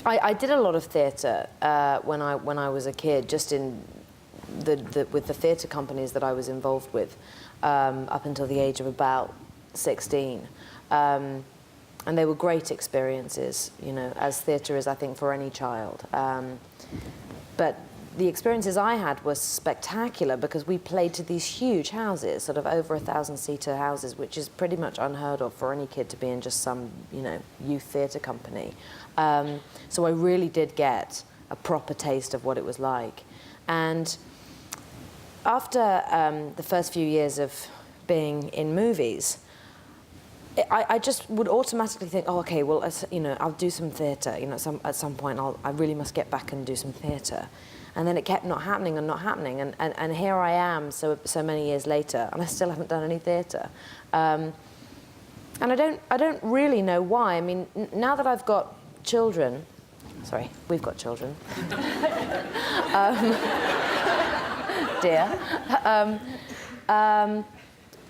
I did a lot of theatre when I was a kid, just in with the theatre companies that I was involved with up until the age of about 16. And they were great experiences, you know, as theatre is, I think, for any child. But the experiences I had were spectacular because we played to these huge houses, sort of over 1,000-seater houses, which is pretty much unheard of for any kid to be in just some, you know, youth theatre company. So I really did get a proper taste of what it was like. And after the first few years of being in movies, I just would automatically think, oh, okay, well, you know, I'll do some theatre. You know, at some point, I really must get back and do some theatre. And then it kept not happening and not happening. And here I am, so many years later, and I still haven't done any theatre. And I don't really know why. I mean, now that I've got children, sorry, we've got children. Dear.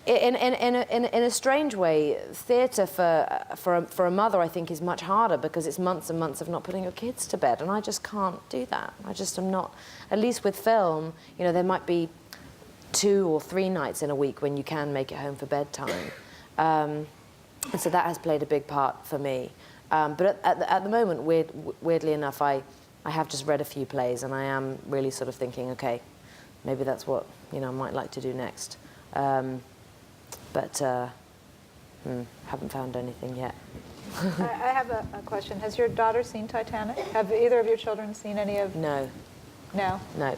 In a strange way, theatre for a mother, I think, is much harder because it's months and months of not putting your kids to bed, and I just can't do that. I just am not. At least with film, you know, there might be 2 or 3 nights in a week when you can make it home for bedtime, and so that has played a big part for me. But at the moment, weirdly enough, I have just read a few plays, and I am really sort of thinking, okay, maybe that's what, you know, I might like to do next. But haven't found anything yet. I have a question. Has your daughter seen Titanic? Have either of your children seen any of? No. No? No.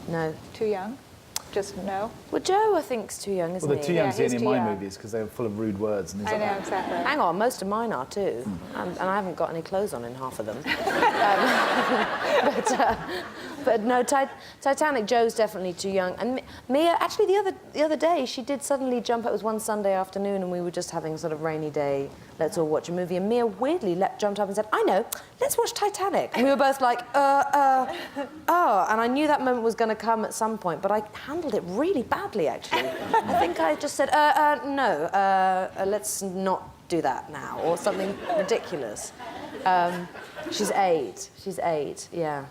No. Too young? Just no? Well, Joe, I think, is too young, isn't he? Well, they're too young to see any of my young. movies because they're full of rude words and things like that. I know, exactly. Hang on, most of mine are too. And I haven't got any clothes on in half of them. But no, Titanic, Joe's definitely too young. And Mia, actually, the other day, she did suddenly jump. It was one Sunday afternoon, and we were just having a sort of rainy day. Let's all watch a movie. And Mia weirdly jumped up and said, "I know, let's watch Titanic." And we were both like, oh. And I knew that moment was going to come at some point, but I handled it really badly, actually. I think I just said, no, let's not do that now, or something ridiculous. She's 8. She's 8, yeah.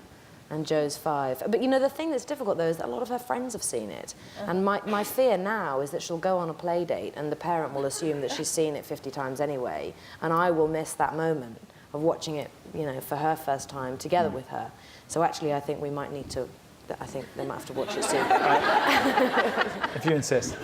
And Joe's 5. But, you know, the thing that's difficult, though, is that a lot of her friends have seen it. And my fear now is that she'll go on a play date and the parent will assume that she's seen it 50 times anyway, and I will miss that moment of watching it, you know, for her first time together with her. So actually, I think we might need to, I think they might have to watch it soon. If you insist.